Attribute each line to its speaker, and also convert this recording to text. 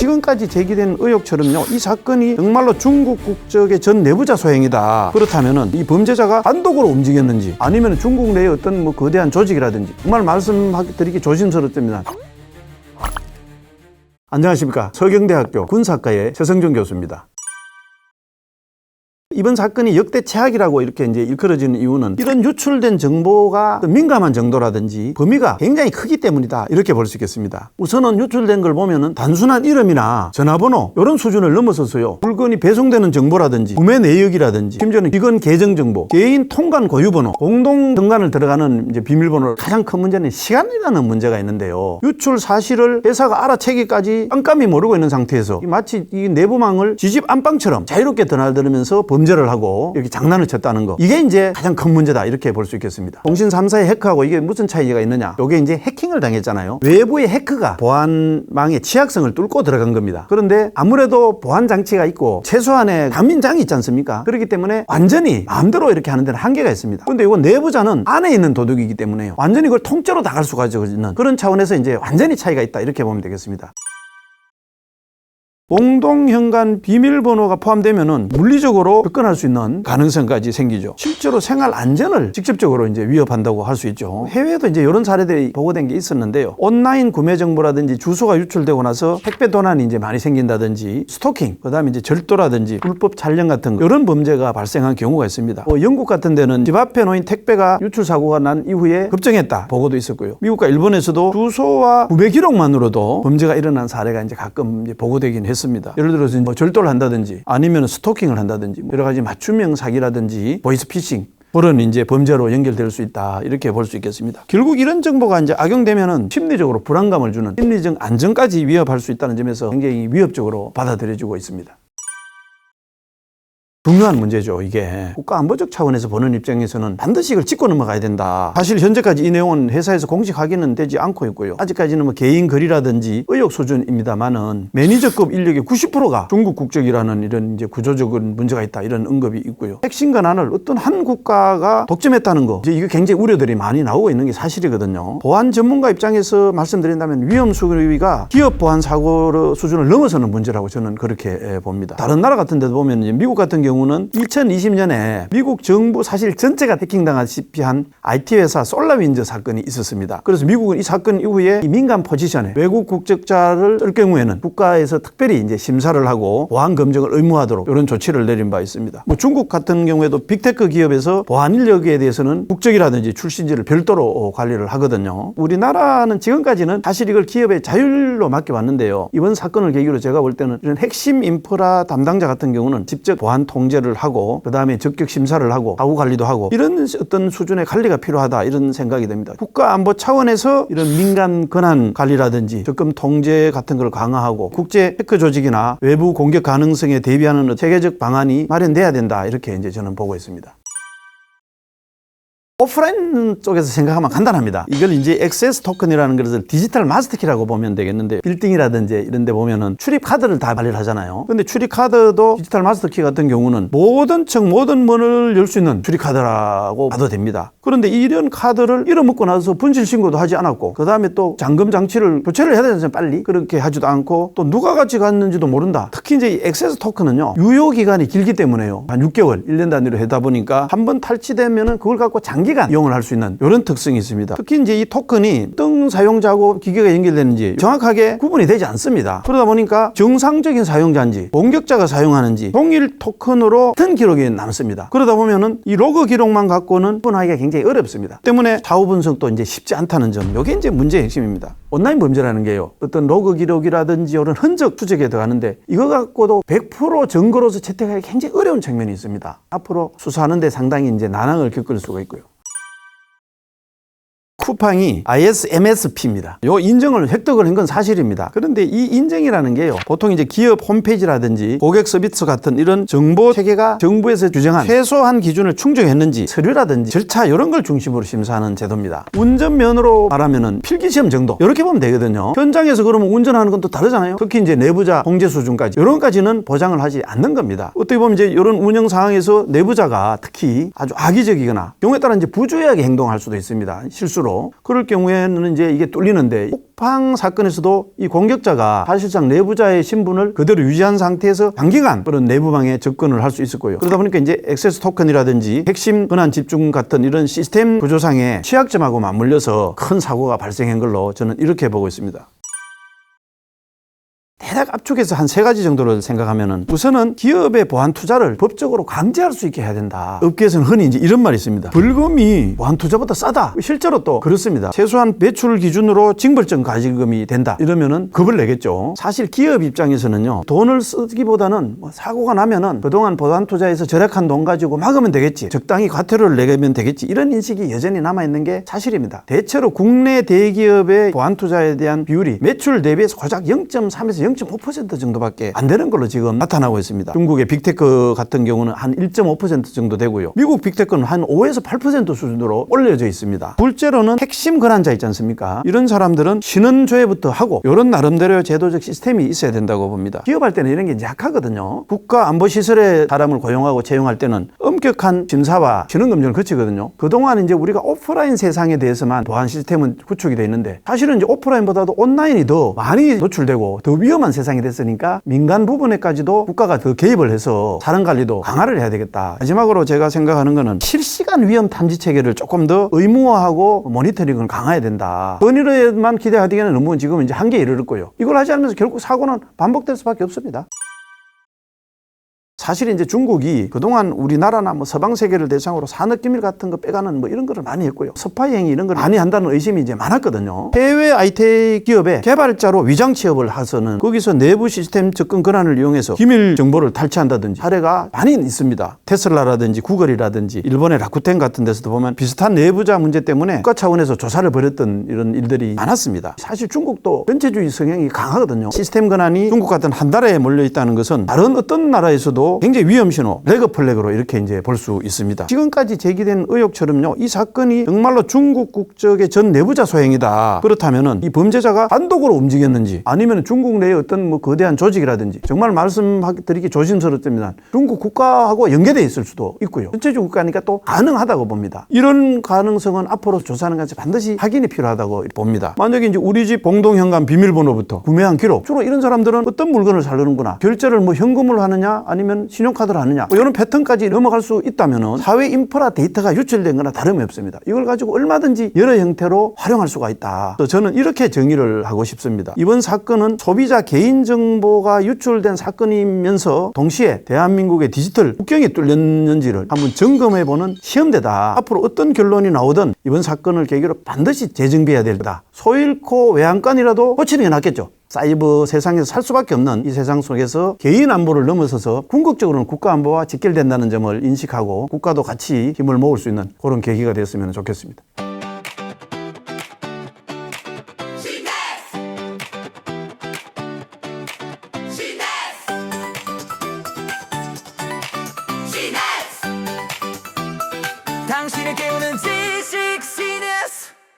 Speaker 1: 지금까지 제기된 의혹처럼요, 이 사건이 정말로 중국 국적의 전 내부자 소행이다. 그렇다면은 이 범죄자가 단독으로 움직였는지 아니면 중국 내의 어떤 뭐 거대한 조직이라든지, 정말 말씀드리기 조심스럽습니다. 안녕하십니까. 서경대학교 군사학과의 최성준 교수입니다. 이번 사건이 역대 최악이라고 이렇게 이제 일컬어지는 이유는 이런 유출된 정보가 민감한 정도라든지 범위가 굉장히 크기 때문이다, 이렇게 볼 수 있겠습니다. 우선은 유출된 걸 보면은 단순한 이름이나 전화번호 이런 수준을 넘어서서요, 물건이 배송되는 정보라든지 구매 내역이라든지 심지어는 기건 계정 정보, 개인 통관 고유번호, 공동 등간을 들어가는 이제 비밀번호, 가장 큰 문제는 시간이라는 문제가 있는데요. 유출 사실을 회사가 알아채기까지 깜깜이 모르고 있는 상태에서 마치 이 내부망을 지집 안방처럼 자유롭게 드나들면서 범죄를 하고 이렇게 장난을 쳤다는 거, 이게 이제 가장 큰 문제다, 이렇게 볼 수 있겠습니다. 통신 3사의 해커하고 이게 무슨 차이가 있느냐, 이게 이제 해킹을 당했잖아요. 외부의 해커가 보안망의 취약성을 뚫고 들어간 겁니다. 그런데 아무래도 보안 장치가 있고 최소한의 감민장이 있지 않습니까? 그렇기 때문에 완전히 마음대로 이렇게 하는 데는 한계가 있습니다. 그런데 이건 내부자는 안에 있는 도둑이기 때문에요, 완전히 그걸 통째로 다 갈 수가 있는 그런 차원에서 이제 완전히 차이가 있다, 이렇게 보면 되겠습니다. 공동현관 비밀번호가 포함되면은 물리적으로 접근할 수 있는 가능성까지 생기죠. 실제로 생활 안전을 직접적으로 이제 위협한다고 할 수 있죠. 해외에도 이제 이런 사례들이 보고된 게 있었는데요. 온라인 구매 정보라든지 주소가 유출되고 나서 택배 도난이 이제 많이 생긴다든지, 스토킹, 그다음에 이제 절도라든지 불법 촬영 같은 이런 범죄가 발생한 경우가 있습니다. 영국 같은 데는 집 앞에 놓인 택배가 유출 사고가 난 이후에 급정했다 보고도 있었고요. 미국과 일본에서도 주소와 구매 기록만으로도 범죄가 일어난 사례가 이제 가끔 이제 보고되긴 했습니다. 예를 들어서 뭐 절도를 한다든지 아니면 스토킹을 한다든지 여러 가지 맞춤형 사기라든지 보이스피싱, 그런 이제 범죄로 연결될 수 있다, 이렇게 볼 수 있겠습니다. 결국 이런 정보가 이제 악용되면은 심리적으로 불안감을 주는, 심리적 안정까지 위협할 수 있다는 점에서 굉장히 위협적으로 받아들여지고 있습니다. 중요한 문제죠. 이게 국가안보적 차원에서 보는 입장에서는 반드시 이걸 짚고 넘어가야 된다. 사실 현재까지 이 내용은 회사에서 공식 확인은 되지 않고 있고요. 아직까지는 뭐 개인 글이라든지 의혹 수준입니다만은 매니저급 인력의 90%가 중국 국적이라는 이런 이제 구조적인 문제가 있다, 이런 언급이 있고요. 핵심 권한을 어떤 한 국가가 독점했다는 거, 이제 이게 굉장히 우려들이 많이 나오고 있는 게 사실이거든요. 보안 전문가 입장에서 말씀드린다면 위험 수위가 기업 보안 사고 수준을 넘어서는 문제라고 저는 그렇게 봅니다. 다른 나라 같은 데도 보면 이제 미국 같은 경우는 2020년에 미국 정부 사실 전체가 해킹당하시피 한 IT 회사 솔라윈저 사건이 있었습니다. 그래서 미국은 이 사건 이후에 이 민간 포지션에 외국 국적자를 쓸 경우에는 국가에서 특별히 이제 심사를 하고 보안 검증을 의무화하도록 이런 조치를 내린 바 있습니다. 뭐 중국 같은 경우에도 빅테크 기업에서 보안 인력에 대해서는 국적이라든지 출신지를 별도로 관리를 하거든요. 우리나라는 지금까지는 사실 이걸 기업의 자율로 맡겨왔는데요. 이번 사건을 계기로 제가 볼 때는 이런 핵심 인프라 담당자 같은 경우는 직접 보안 통제를 하고 그다음에 적격 심사를 하고 사후 관리도 하고, 이런 어떤 수준의 관리가 필요하다, 이런 생각이 듭니다. 국가안보 차원에서 이런 민간 권한 관리라든지 적금 통제 같은 걸 강화하고 국제 해커 조직이나 외부 공격 가능성에 대비하는 체계적 방안이 마련돼야 된다, 이렇게 이제 저는 보고 있습니다. 오프라인 쪽에서 생각하면 간단합니다. 이걸 이제 액세스 토큰이라는 것을 디지털 마스터키라고 보면 되겠는데, 빌딩이라든지 이런 데 보면은 출입 카드를 다 발휘를 하잖아요. 근데 출입 카드도 디지털 마스터키 같은 경우는 모든 층 모든 문을 열 수 있는 출입 카드라고 봐도 됩니다. 그런데 이런 카드를 잃어먹고 나서 분실 신고도 하지 않았고, 그 다음에 또 잠금 장치를 교체를 해야 되잖아요. 빨리 그렇게 하지도 않고, 또 누가 같이 갔는지도 모른다. 특히 이제 이 액세스 토큰은요, 유효 기간이 길기 때문에요. 한 6개월, 1년 단위로 하다 보니까 한번 탈취되면은 그걸 갖고 장기간 이용을 할 수 있는 이런 특성이 있습니다. 특히 이제 이 토큰이 어떤 사용자하고 기계가 연결되는지 정확하게 구분이 되지 않습니다. 그러다 보니까 정상적인 사용자인지 공격자가 사용하는지 동일 토큰으로 같은 기록이 남습니다. 그러다 보면은 이 로그 기록만 갖고는 구분하기가 굉장히 어렵습니다. 때문에 사후 분석도 이제 쉽지 않다는 점, 이게 이제 문제의 핵심입니다. 온라인 범죄라는 게요, 어떤 로그 기록이라든지 이런 흔적 추적에 들어가는데 이거 갖고도 100% 증거로서 채택하기 굉장히 어려운 측면이 있습니다. 앞으로 수사하는 데 상당히 이제 난항을 겪을 수가 있고요. 쿠팡이 ISMSP입니다. 요 인정을 획득을 한 건 사실입니다. 그런데 이 인정이라는 게요, 보통 이제 기업 홈페이지라든지 고객 서비스 같은 이런 정보 체계가 정부에서 규정한 최소한 기준을 충족했는지 서류라든지 절차 이런 걸 중심으로 심사하는 제도입니다. 운전면허로 말하면은 필기시험 정도 이렇게 보면 되거든요. 현장에서 그러면 운전하는 건 또 다르잖아요. 특히 이제 내부자 통제 수준까지 이런 까지는 보장을 하지 않는 겁니다. 어떻게 보면 이제 이런 운영 상황에서 내부자가 특히 아주 악의적이거나 경우에 따라 이제 부주의하게 행동할 수도 있습니다. 실수로 기준으로 그럴 경우에는 이제 이게 뚫리는데 쿠팡 사건에서도 이 공격자가 사실상 내부자의 신분을 그대로 유지한 상태에서 장기간 그런 내부방에 접근을 할 수 있었고요. 그러다 보니까 이제 액세스 토큰이라든지 핵심 권한 집중 같은 이런 시스템 구조상의 취약점하고 맞물려서 큰 사고가 발생한 걸로 저는 이렇게 보고 있습니다. 대략 압축해서 한 3가지 정도를 생각하면은 우선은 기업의 보안 투자를 법적으로 강제할 수 있게 해야 된다. 업계에서는 흔히 이제 이런 말이 있습니다. 벌금이 보안 투자보다 싸다. 실제로 또 그렇습니다. 최소한 매출 기준으로 징벌적 가지금이 된다. 이러면은 겁을 내겠죠. 사실 기업 입장에서는요. 돈을 쓰기보다는 뭐 사고가 나면은 그동안 보안 투자에서 절약한 돈 가지고 막으면 되겠지. 적당히 과태료를 내면 되겠지. 이런 인식이 여전히 남아있는 게 사실입니다. 대체로 국내 대기업의 보안 투자에 대한 비율이 매출 대비해서 고작 0.3에서 0.5% 정도밖에 안 되는 걸로 지금 나타나고 있습니다. 중국의 빅테크 같은 경우는 한 1.5% 정도 되고요. 미국 빅테크는 한 5에서 8% 수준으로 올려져 있습니다. 둘째로는 핵심 권한자 있지 않습니까? 이런 사람들은 신원조회부터 하고 이런 나름대로의 제도적 시스템이 있어야 된다고 봅니다. 기업할 때는 이런 게 이제 약하거든요. 국가안보시설에 사람을 고용하고 채용할 때는 엄격한 심사와 신원검증을 거치거든요. 그동안 이제 우리가 오프라인 세상에 대해서만 보안 시스템은 구축이 되어 있는데 사실은 이제 오프라인보다도 온라인이 더 많이 노출되고 더 위험한 세상이 됐으니까 민간 부분에까지도 국가가 더 개입을 해서 사람 관리도 강화를 해야 되겠다. 마지막으로 제가 생각하는 거는 실시간 위험 탐지 체계를 조금 더 의무화하고 모니터링을 강화해야 된다. 건의로에만 기대하기에는 너무 지금 이제 한계에 이르렀고요. 이걸 하지 않으면서 결국 사고는 반복될 수밖에 없습니다. 사실 이제 중국이 그동안 우리나라나 뭐 서방 세계를 대상으로 산업기밀 같은 거 빼가는 뭐 이런 거를 많이 했고요. 스파이 행위 이런 걸 많이 한다는 의심이 이제 많았거든요. 해외 IT 기업의 개발자로 위장 취업을 해서는 거기서 내부 시스템 접근 권한을 이용해서 기밀 정보를 탈취한다든지 사례가 많이 있습니다. 테슬라라든지 구글이라든지 일본의 라쿠텐 같은 데서도 보면 비슷한 내부자 문제 때문에 국가 차원에서 조사를 벌였던 이런 일들이 많았습니다. 사실 중국도 전체주의 성향이 강하거든요. 시스템 권한이 중국 같은 한 나라에 몰려 있다는 것은 다른 어떤 나라에서도 굉장히 위험 신호, 레드 플래그로 이렇게 이제 볼 수 있습니다. 지금까지 제기된 의혹처럼요, 이 사건이 정말로 중국 국적의 전 내부자 소행이다. 그렇다면은 이 범죄자가 단독으로 움직였는지, 아니면 중국 내의 어떤 뭐 거대한 조직이라든지, 정말 말씀드리기 조심스럽지만 중국 국가하고 연계되어 있을 수도 있고요. 전체적 국가니까 또 가능하다고 봅니다. 이런 가능성은 앞으로 조사하는 것이 반드시 확인이 필요하다고 봅니다. 만약에 이제 우리 집 공동 현관 비밀번호부터 구매한 기록, 주로 이런 사람들은 어떤 물건을 사려는구나, 결제를 뭐 현금으로 하느냐, 아니면 신용카드를 하느냐, 뭐 이런 패턴까지 넘어갈 수 있다면 사회 인프라 데이터가 유출된 거나 다름이 없습니다. 이걸 가지고 얼마든지 여러 형태로 활용할 수가 있다. 그래서 저는 이렇게 정의를 하고 싶습니다. 이번 사건은 소비자 개인정보가 유출된 사건이면서 동시에 대한민국의 디지털 국경이 뚫렸는지를 한번 점검해보는 시험대다. 앞으로 어떤 결론이 나오든 이번 사건을 계기로 반드시 재정비해야 된다. 소 잃고 외양간이라도 고치는 게 낫겠죠. 사이버 세상에서 살 수밖에 없는 이 세상 속에서 개인 안보를 넘어서서 궁극적으로는 국가 안보와 직결된다는 점을 인식하고 국가도 같이 힘을 모을 수 있는 그런 계기가 되었으면 좋겠습니다.
Speaker 2: 당신을 깨우는 지식